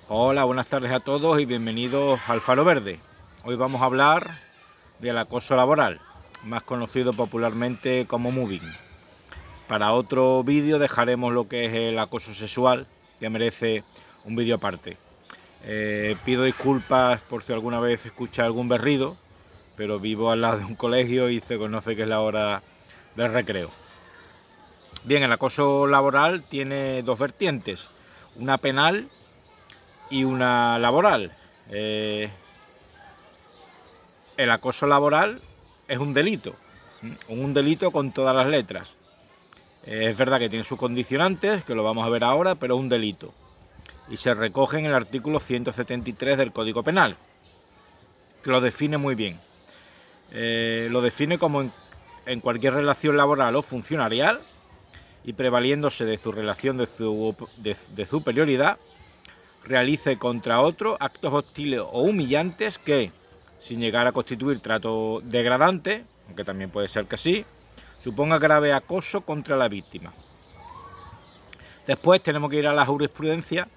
Hola, buenas tardes a todos y bienvenidos al Faro Verde. Hoy vamos a hablar del acoso laboral, más conocido popularmente como mobbing. Para otro vídeo dejaremos lo que es el acoso sexual, que merece un vídeo aparte. Pido disculpas por si alguna vez escucha algún berrido, pero vivo al lado de un colegio y se conoce que es la hora del recreo. Bien, el acoso laboral tiene dos vertientes, una penal y una laboral. El acoso laboral es un delito con todas las letras. Es verdad que tiene sus condicionantes, que lo vamos a ver ahora, pero es un delito. Y se recoge en el artículo 173 del Código Penal, que lo define muy bien. Lo define como en cualquier relación laboral o funcionarial y prevaliéndose de su relación de superioridad, realice contra otro actos hostiles o humillantes que, sin llegar a constituir trato degradante, aunque también puede ser que sí, suponga grave acoso contra la víctima. Después tenemos que ir a la jurisprudencia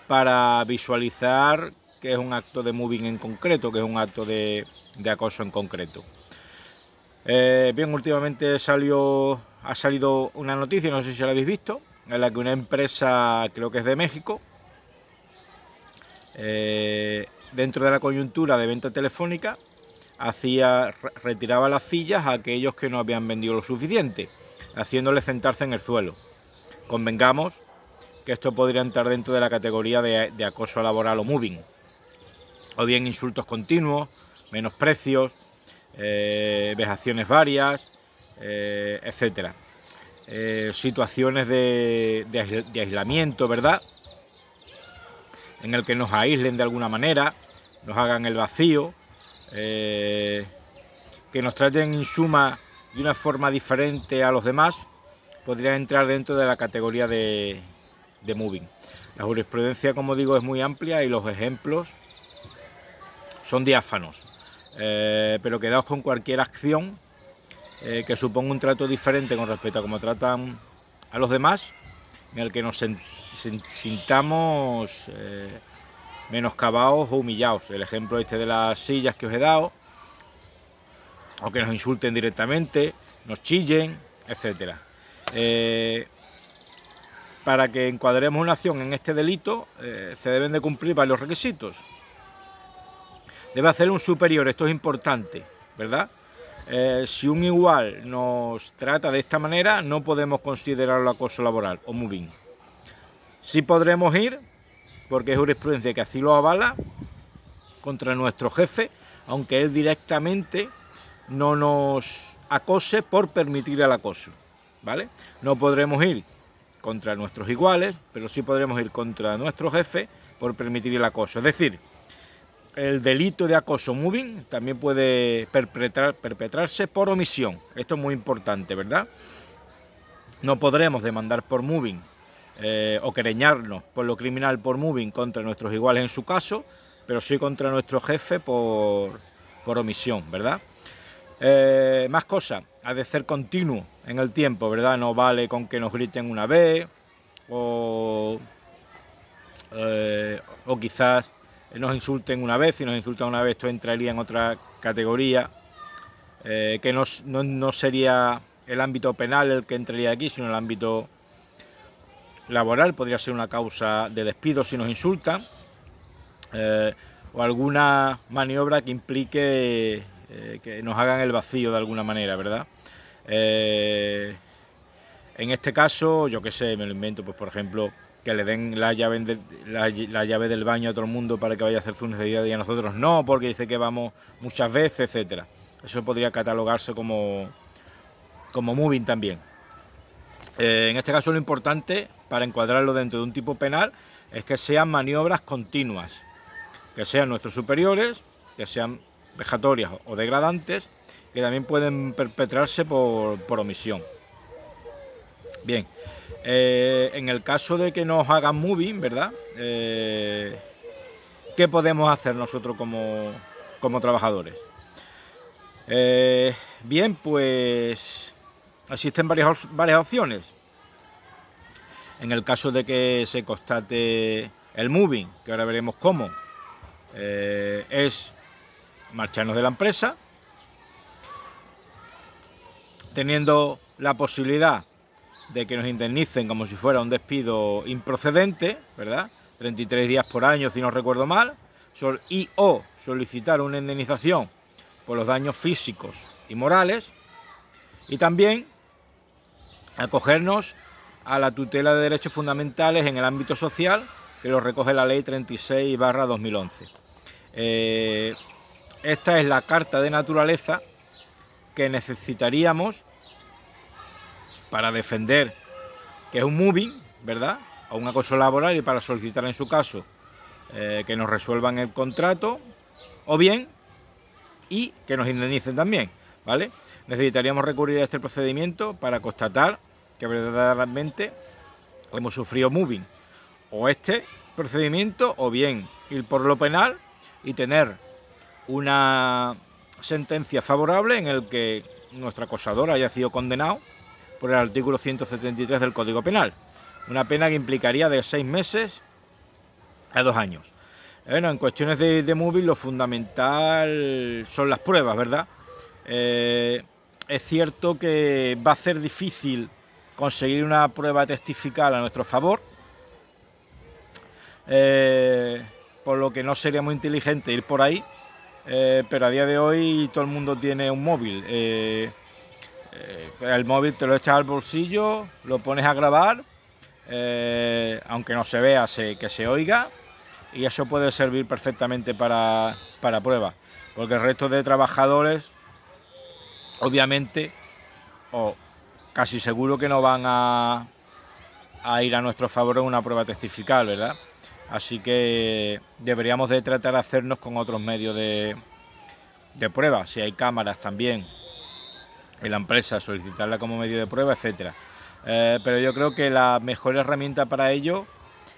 para visualizar qué es un acto de mobbing en concreto, qué es un acto de acoso en concreto. Bien, últimamente ha salido una noticia, no sé si la habéis visto, en la que una empresa, creo que es de México, dentro de la coyuntura de venta telefónica, retiraba las sillas a aquellos que no habían vendido lo suficiente, haciéndoles sentarse en el suelo. Convengamos que esto podría entrar dentro de la categoría de acoso laboral o mobbing, o bien insultos continuos, menosprecios, vejaciones varias, etcétera. Situaciones de aislamiento, ¿verdad?, en el que nos aíslen de alguna manera, nos hagan el vacío, que nos traten en suma de una forma diferente a los demás, podría entrar dentro de la categoría de mobbing. La jurisprudencia, como digo, es muy amplia y los ejemplos son diáfanos, pero quedaos con cualquier acción que suponga un trato diferente con respecto a cómo tratan a los demás, en el que nos sintamos menoscabados o humillados. El ejemplo este de las sillas que os he dado, o que nos insulten directamente, nos chillen, etcétera. Para que encuadremos una acción en este delito, se deben de cumplir varios requisitos. Debe hacer un superior, esto es importante, ¿verdad? Si un igual nos trata de esta manera, no podemos considerarlo acoso laboral o mobbing. Sí podremos ir, porque es jurisprudencia que así lo avala, contra nuestro jefe, aunque él directamente no nos acose por permitir el acoso, ¿vale? No podremos ir contra nuestros iguales, pero sí podremos ir contra nuestro jefe por permitir el acoso. Es decir, el delito de acoso mobbing también puede perpetrarse por omisión. Esto es muy importante, ¿verdad? No podremos demandar por mobbing o querellarnos por lo criminal por mobbing contra nuestros iguales en su caso, pero sí contra nuestro jefe por omisión, ¿verdad? Más cosas, ha de ser continuo en el tiempo, ¿verdad? No vale con que nos griten una vez o quizás nos insulten una vez. Si nos insultan una vez, esto entraría en otra categoría, que no sería el ámbito penal el que entraría aquí, sino el ámbito laboral. Podría ser una causa de despido si nos insultan, o alguna maniobra que implique que nos hagan el vacío de alguna manera, ¿verdad? En este caso, yo qué sé, me lo invento, pues por ejemplo, que le den la llave del baño a todo el mundo para que vaya a hacer su necesidad y a nosotros no, porque dice que vamos muchas veces, etcétera. Eso podría catalogarse como mobbing también. En este caso, lo importante para encuadrarlo dentro de un tipo penal es que sean maniobras continuas, que sean nuestros superiores, que sean vejatorias o degradantes, que también pueden perpetrarse por omisión. Bien, en el caso de que nos hagan mobbing, ¿verdad? ¿Qué podemos hacer nosotros como trabajadores? Bien, pues existen varias opciones. En el caso de que se constate El moving, que ahora veremos cómo, es marcharnos de la empresa, teniendo la posibilidad de que nos indemnicen como si fuera un despido improcedente, ¿verdad? 33 días por año, si no recuerdo mal, y o solicitar una indemnización por los daños físicos y morales, y también acogernos a la tutela de derechos fundamentales en el ámbito social, que lo recoge la Ley 36/2011. Esta es la carta de naturaleza que necesitaríamos para defender que es un moving, ¿verdad?, o un acoso laboral, y para solicitar en su caso que nos resuelvan el contrato, o bien, y que nos indemnicen también, ¿vale? Necesitaríamos recurrir a este procedimiento para constatar que verdaderamente hemos sufrido moving, o este procedimiento, o bien ir por lo penal y tener una sentencia favorable en el que nuestro acosador haya sido condenado por el artículo 173 del Código Penal, una pena que implicaría de 6 meses a 2 años. Bueno, en cuestiones de moving lo fundamental son las pruebas, ¿verdad? Es cierto que va a ser difícil conseguir una prueba testifical a nuestro favor, por lo que no sería muy inteligente ir por ahí, pero a día de hoy todo el mundo tiene un móvil. El móvil te lo echas al bolsillo, lo pones a grabar, aunque no se vea, que se oiga, y eso puede servir perfectamente para pruebas, porque el resto de trabajadores, obviamente, o casi seguro que no van a ir a nuestro favor en una prueba testifical, ¿verdad? Así que deberíamos de tratar de hacernos con otros medios de prueba, si hay cámaras también en la empresa, solicitarla como medio de prueba, etcétera. Pero yo creo que la mejor herramienta para ello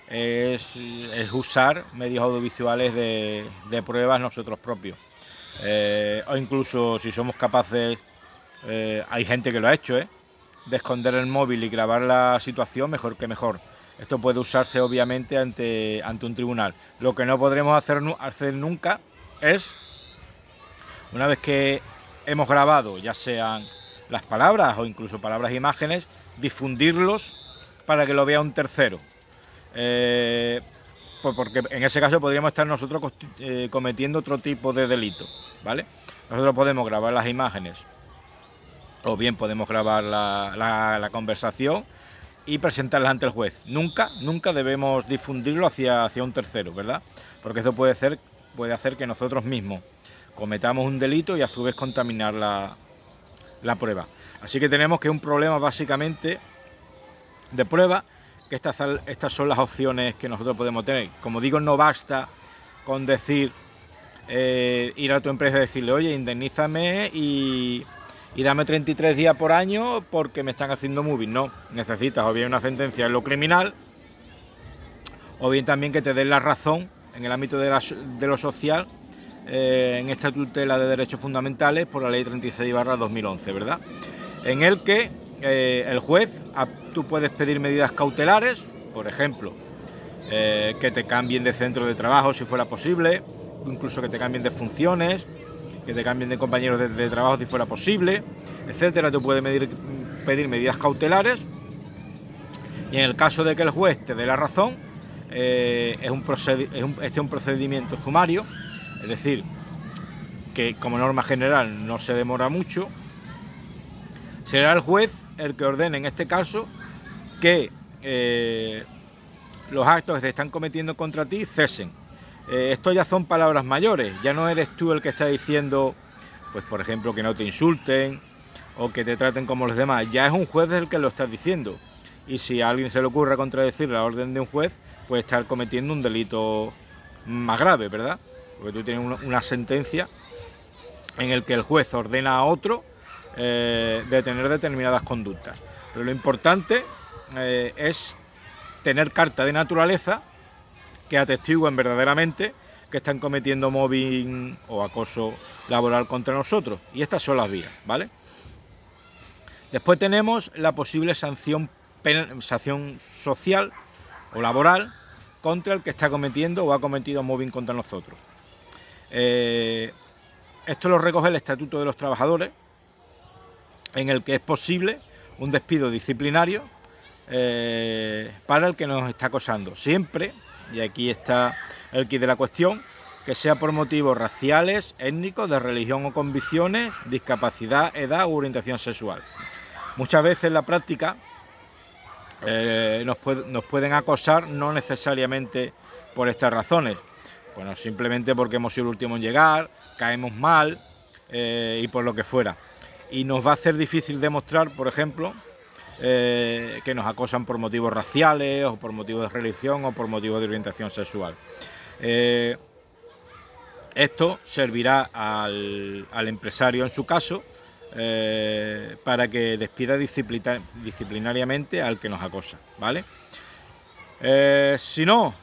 es usar medios audiovisuales de pruebas nosotros propios, o incluso si somos capaces, hay gente que lo ha hecho, de esconder el móvil y grabar la situación, mejor que mejor. Esto puede usarse obviamente ante un tribunal. Lo que no podremos hacer nunca es, una vez que hemos grabado, ya sean las palabras o incluso palabras e imágenes, difundirlos para que lo vea un tercero. Porque en ese caso podríamos estar nosotros cometiendo otro tipo de delito, ¿vale? Nosotros podemos grabar las imágenes, o bien podemos grabar la conversación y presentarlas ante el juez. Nunca debemos difundirlo hacia un tercero, ¿verdad? Porque eso puede hacer que nosotros mismos cometamos un delito y a su vez contaminar la prueba. Así que tenemos que un problema básicamente de prueba, que estas son las opciones que nosotros podemos tener. Como digo, no basta con decir, ir a tu empresa y decirle, oye, indemnízame y dame 33 días por año porque me están haciendo moving. No, necesitas o bien una sentencia en lo criminal, o bien también que te den la razón en el ámbito de lo social, en esta tutela de derechos fundamentales por la Ley 36/2011, ¿verdad? En el que el juez, tú puedes pedir medidas cautelares, por ejemplo, que te cambien de centro de trabajo si fuera posible, incluso que te cambien de funciones, que te cambien de compañeros de trabajo si fuera posible, etcétera. Tú puedes pedir medidas cautelares, y en el caso de que el juez te dé la razón, este es un procedimiento sumario, es decir, que como norma general no se demora mucho. Será el juez el que ordene en este caso que los actos que se están cometiendo contra ti cesen. Esto ya son palabras mayores, ya no eres tú el que está diciendo, pues por ejemplo, que no te insulten o que te traten como los demás, ya es un juez el que lo está diciendo. Y si a alguien se le ocurre contradecir la orden de un juez, puede estar cometiendo un delito más grave, ¿verdad? Porque tú tienes una sentencia en el que el juez ordena a otro detener determinadas conductas. Pero lo importante es tener carta de naturaleza que atestiguen verdaderamente que están cometiendo mobbing o acoso laboral contra nosotros. Y estas son las vías, ¿vale? Después tenemos la posible sanción social o laboral contra el que está cometiendo o ha cometido mobbing contra nosotros. Esto lo recoge el Estatuto de los Trabajadores, en el que es posible un despido disciplinario para el que nos está acosando, siempre, y aquí está el quid de la cuestión, que sea por motivos raciales, étnicos, de religión o convicciones, discapacidad, edad u orientación sexual. Muchas veces en la práctica nos pueden acosar no necesariamente por estas razones, bueno, simplemente porque hemos sido el último en llegar, caemos mal y por lo que fuera. Y nos va a hacer difícil demostrar, por ejemplo, que nos acosan por motivos raciales o por motivos de religión o por motivos de orientación sexual. Esto servirá al empresario en su caso para que despida disciplinariamente al que nos acosa, ¿vale? Si no,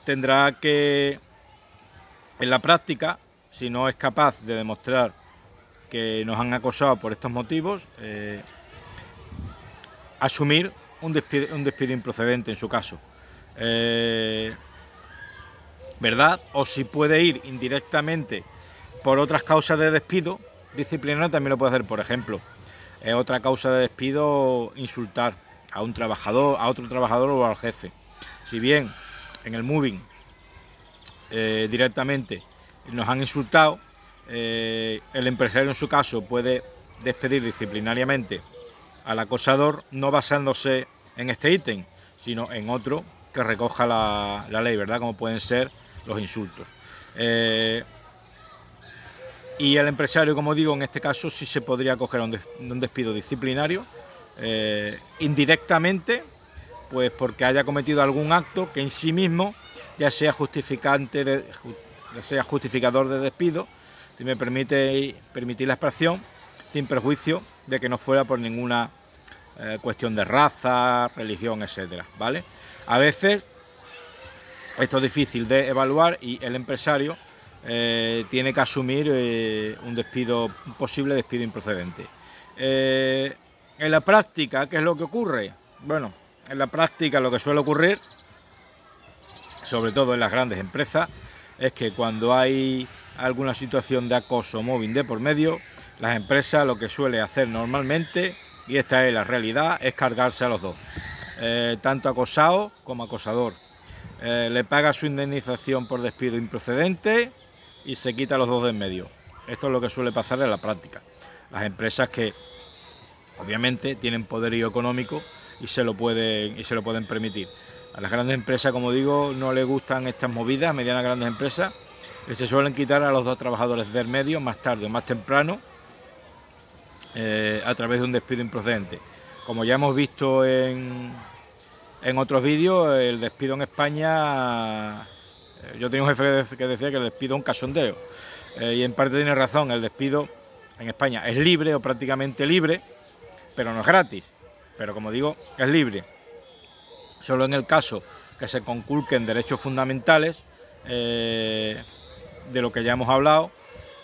tendrá que, en la práctica, si no es capaz de demostrar que nos han acosado por estos motivos, asumir un despido improcedente en su caso, ¿verdad? O si puede ir indirectamente por otras causas de despido disciplinario, también lo puede hacer. Por ejemplo, otra causa de despido, insultar a un trabajador, a otro trabajador o al jefe. Si bien en el moving directamente nos han insultado, el empresario en su caso puede despedir disciplinariamente al acosador, no basándose en este ítem, sino en otro que recoja la ley, ¿verdad? Como pueden ser los insultos. Y el empresario, como digo, en este caso sí se podría acoger a un despido disciplinario indirectamente, pues porque haya cometido algún acto que en sí mismo ya sea justificador de despido, si me permitir la expresión, sin perjuicio de que no fuera por ninguna cuestión de raza, religión, etcétera, ¿vale? A veces esto es difícil de evaluar y el empresario tiene que asumir un posible despido improcedente. En la práctica, ¿qué es lo que ocurre? Bueno, en la práctica lo que suele ocurrir, sobre todo en las grandes empresas, es que cuando hay alguna situación de acoso o mobbing de por medio, las empresas lo que suele hacer normalmente, y esta es la realidad, es cargarse a los dos, tanto acosado como acosador. Le paga su indemnización por despido improcedente y se quita a los dos de en medio. Esto es lo que suele pasar en la práctica. Las empresas que obviamente tienen poderío económico y se lo pueden permitir. A las grandes empresas, como digo, no les gustan estas movidas, medianas grandes empresas, que se suelen quitar a los dos trabajadores del medio más tarde o más temprano a través de un despido improcedente. Como ya hemos visto en otros vídeos, el despido en España, yo tenía un jefe que decía que el despido es un cachondeo, y en parte tiene razón. El despido en España es libre o prácticamente libre, pero no es gratis, pero como digo, es libre. Solo en el caso que se conculquen derechos fundamentales, de lo que ya hemos hablado,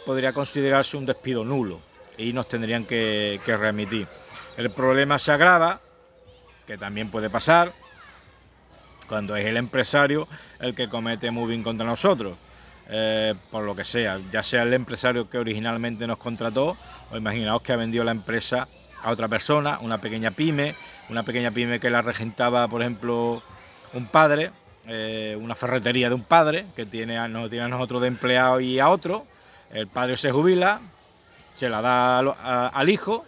podría considerarse un despido nulo y nos tendrían que readmitir. El problema se agrava, que también puede pasar, cuando es el empresario el que comete mobbing contra nosotros, por lo que sea, ya sea el empresario que originalmente nos contrató, o imaginaos que ha vendido la empresa a otra persona, una pequeña pyme que la regentaba, por ejemplo, un padre, una ferretería de un padre que nos tiene a nosotros de empleados y a otro. El padre se jubila, se la da al hijo,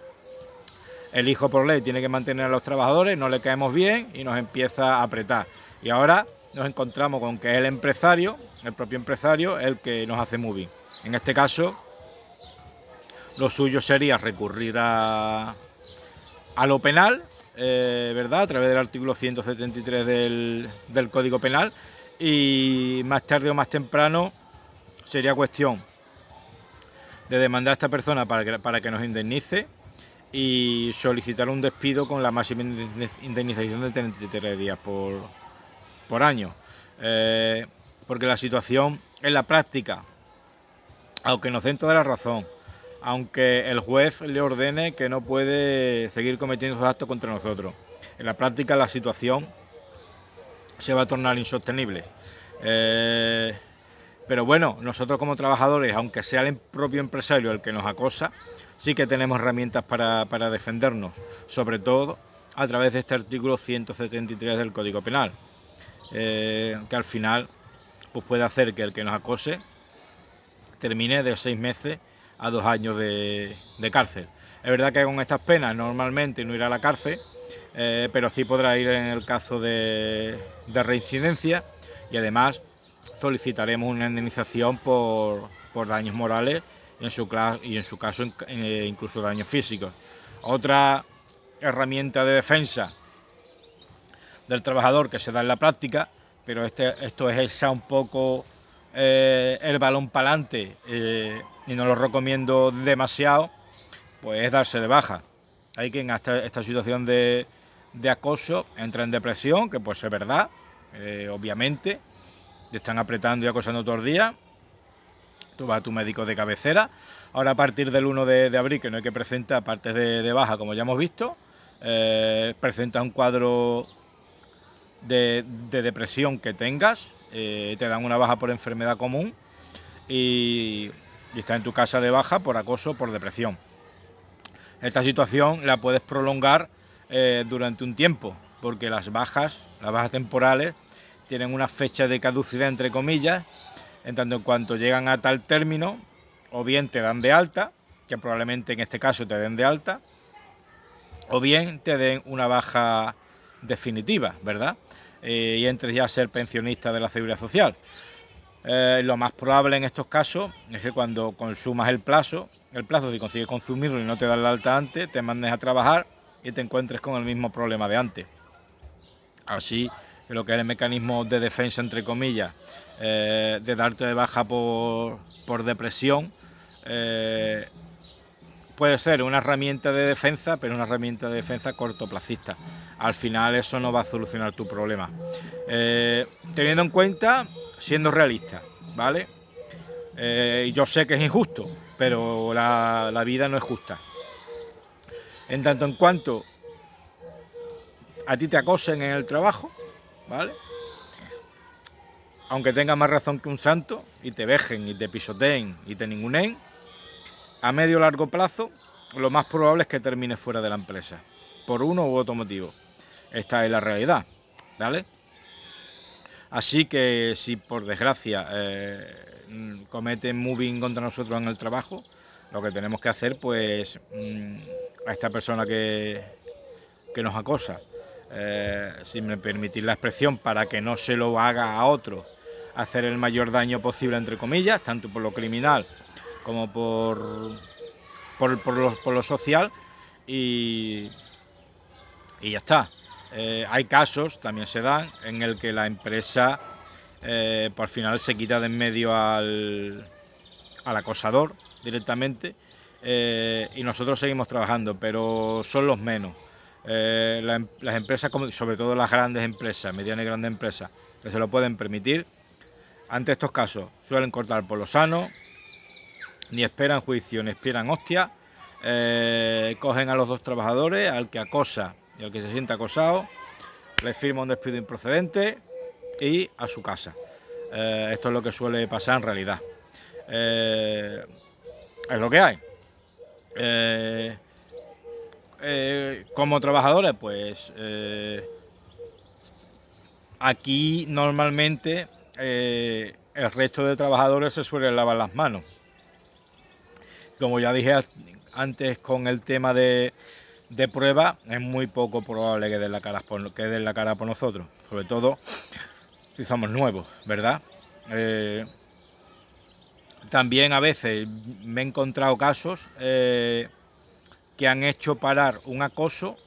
el hijo por ley tiene que mantener a los trabajadores, no le caemos bien y nos empieza a apretar. Y ahora nos encontramos con que es el empresario, el propio empresario, el que nos hace mobbing. En este caso, lo suyo sería recurrir a lo penal, ¿verdad? A través del artículo 173 del Código Penal, y más tarde o más temprano sería cuestión de demandar a esta persona para que nos indemnice y solicitar un despido con la máxima indemnización de 33 días por año, porque la situación en la práctica, aunque nos den toda la razón, aunque el juez le ordene que no puede seguir cometiendo esos actos contra nosotros, en la práctica la situación se va a tornar insostenible. Pero bueno, nosotros como trabajadores, aunque sea el propio empresario el que nos acosa, sí que tenemos herramientas para defendernos, sobre todo a través de este artículo 173 del Código Penal, que al final pues puede hacer que el que nos acose termine de 6 meses a 2 años de cárcel. Es verdad que con estas penas normalmente no irá a la cárcel, pero sí podrá ir en el caso de reincidencia, y además solicitaremos una indemnización por daños morales y en su caso incluso daños físicos. Otra herramienta de defensa del trabajador que se da en la práctica, pero esto es echar un poco el balón para adelante, y no lo recomiendo demasiado, pues es darse de baja. Hay quien hasta esta situación de acoso entra en depresión, que pues es verdad, obviamente, te están apretando y acosando todo el día. Tú vas a tu médico de cabecera. Ahora a partir del 1 de abril, que no hay que presentar partes de baja, como ya hemos visto, presenta un cuadro de depresión que tengas, te dan una baja por enfermedad común y estás en tu casa de baja por acoso, por depresión. Esta situación la puedes prolongar durante un tiempo, porque las bajas temporales tienen una fecha de caducidad, entre comillas, en tanto en cuanto llegan a tal término, o bien te dan de alta, que probablemente en este caso te den de alta, o bien te den una baja definitiva, ¿verdad? Y entres ya a ser pensionista de la Seguridad Social. Lo más probable en estos casos es que cuando consumas el plazo, si consigues consumirlo y no te dan la alta antes, te mandes a trabajar y te encuentres con el mismo problema de antes. Así que lo que es el mecanismo de defensa, entre comillas, de darte de baja por depresión, puede ser una herramienta de defensa, pero una herramienta de defensa cortoplacista. Al final eso no va a solucionar tu problema. Teniendo en cuenta, siendo realista, ¿vale? Yo sé que es injusto, pero la vida no es justa. En tanto en cuanto a ti te acosen en el trabajo, ¿vale? Aunque tengas más razón que un santo, y te vejen, y te pisoteen, y te ninguneen, a medio o largo plazo, lo más probable es que termines fuera de la empresa, por uno u otro motivo. Esta es la realidad, ¿vale? Así que si por desgracia cometen moving contra nosotros en el trabajo, lo que tenemos que hacer, pues, a esta persona que nos acosa, sin me permitir la expresión, para que no se lo haga a otro, hacer el mayor daño posible, entre comillas, tanto por lo criminal como por lo social, y ya está. Hay casos, también se dan, en el que la empresa por final se quita de en medio al acosador directamente, y nosotros seguimos trabajando, pero son los menos. Las empresas, sobre todo las grandes empresas, medianas y grandes empresas, que se lo pueden permitir, ante estos casos suelen cortar por lo sano, ni esperan juicio, ni esperan hostia, cogen a los dos trabajadores, al que acosa y al que se siente acosado, le firma un despido improcedente y a su casa. Esto es lo que suele pasar en realidad. Es lo que hay. Como trabajadores, pues aquí normalmente el resto de trabajadores se suelen lavar las manos. Como ya dije antes con el tema de prueba, es muy poco probable que den la cara por nosotros, sobre todo si somos nuevos, ¿verdad? También a veces me he encontrado casos que han hecho parar un acoso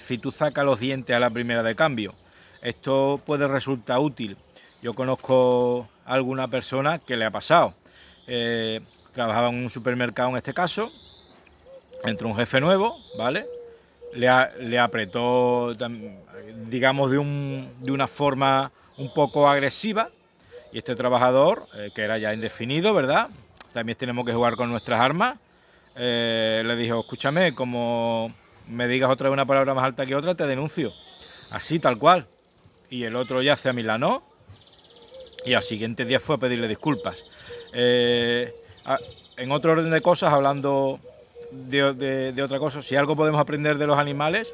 si tú sacas los dientes a la primera de cambio. Esto puede resultar útil. Yo conozco a alguna persona que le ha pasado. Trabajaba en un supermercado en este caso, entró un jefe nuevo, ¿vale? Le apretó, digamos, de una forma un poco agresiva, y este trabajador, que era ya indefinido, ¿verdad? También tenemos que jugar con nuestras armas. Le dijo: escúchame, como me digas otra vez una palabra más alta que otra, te denuncio. Así, tal cual. y el otro ya se amilanó y al siguiente día fue a pedirle disculpas. En otro orden de cosas, hablando de otra cosa, si algo podemos aprender de los animales,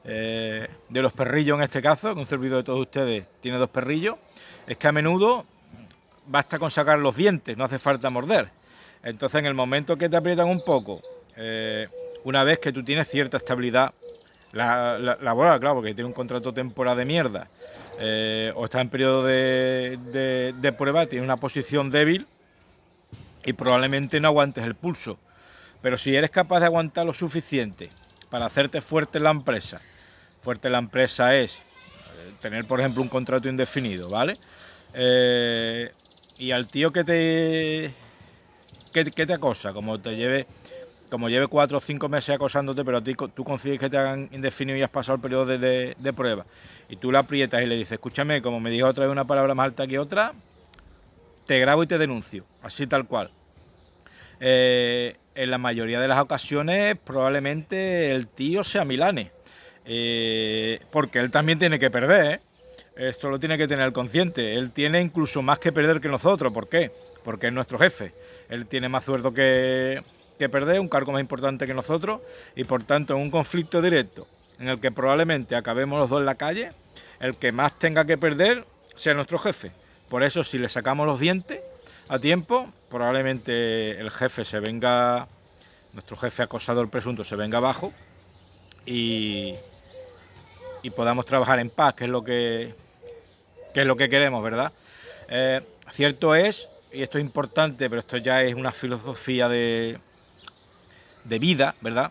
de los perrillos en este caso, que un servidor de todos ustedes tiene 2 perrillos, es que a menudo basta con sacar los dientes, no hace falta morder. Entonces, en el momento que te aprietan un poco, una vez que tú tienes cierta estabilidad laboral, claro, porque tiene un contrato temporal de mierda, o está en periodo de prueba, tiene una posición débil y probablemente no aguantes el pulso. Pero si eres capaz de aguantar lo suficiente para hacerte fuerte en la empresa es tener, por ejemplo, un contrato indefinido, ¿vale? Y al tío que te acosa, como lleve 4 o 5 meses acosándote, pero a ti tú consigues que te hagan indefinido y has pasado el periodo de prueba, y tú le aprietas y le dices, escúchame, como me digas otra vez una palabra más alta que otra, te grabo y te denuncio, así tal cual. En la mayoría de las ocasiones probablemente el tío sea milane, porque él también tiene que perder, Esto lo tiene que tener el consciente. Él tiene incluso más que perder que nosotros. ¿Por qué? Porque es nuestro jefe. Él tiene más sueldo que perder, un cargo más importante que nosotros, y por tanto en un conflicto directo en el que probablemente acabemos los dos en la calle, el que más tenga que perder sea nuestro jefe. Por eso, si le sacamos los dientes a tiempo, probablemente el jefe nuestro jefe acosador presunto se venga abajo y podamos trabajar en paz, que es lo que queremos, ¿verdad? Cierto es, y esto es importante, pero esto ya es una filosofía de vida, ¿verdad?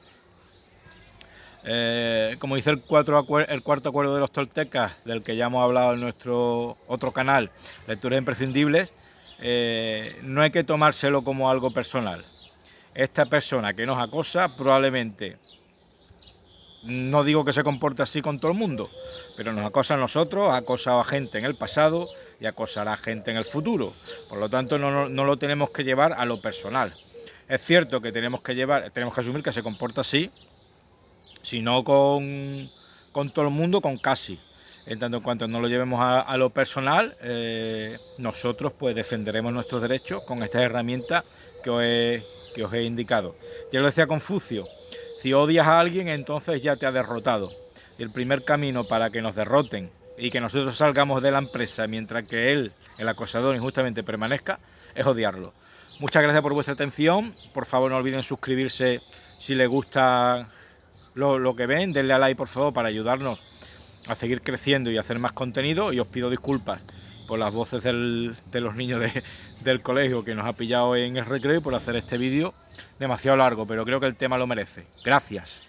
Como dice el cuarto acuerdo de los toltecas, del que ya hemos hablado en nuestro otro canal, Lecturas Imprescindibles, no hay que tomárselo como algo personal. Esta persona que nos acosa probablemente, no digo que se comporte así con todo el mundo, pero nos acosa a nosotros, ha acosado a gente en el pasado y acosará a gente en el futuro. Por lo tanto, no lo tenemos que llevar a lo personal. Es cierto que tenemos que asumir que se comporta así, si no con todo el mundo, con casi. En tanto en cuanto no lo llevemos a lo personal, nosotros pues defenderemos nuestros derechos con estas herramientas que os he indicado. Ya lo decía Confucio, si odias a alguien, entonces ya te ha derrotado. Y el primer camino para que nos derroten y que nosotros salgamos de la empresa mientras que él, el acosador, injustamente permanezca, es odiarlo. Muchas gracias por vuestra atención. Por favor, no olviden suscribirse si les gusta lo que ven. Denle a like, por favor, para ayudarnos a seguir creciendo y hacer más contenido. Y os pido disculpas por las voces de los niños del colegio que nos ha pillado en el recreo y por hacer este vídeo demasiado largo, pero creo que el tema lo merece. Gracias.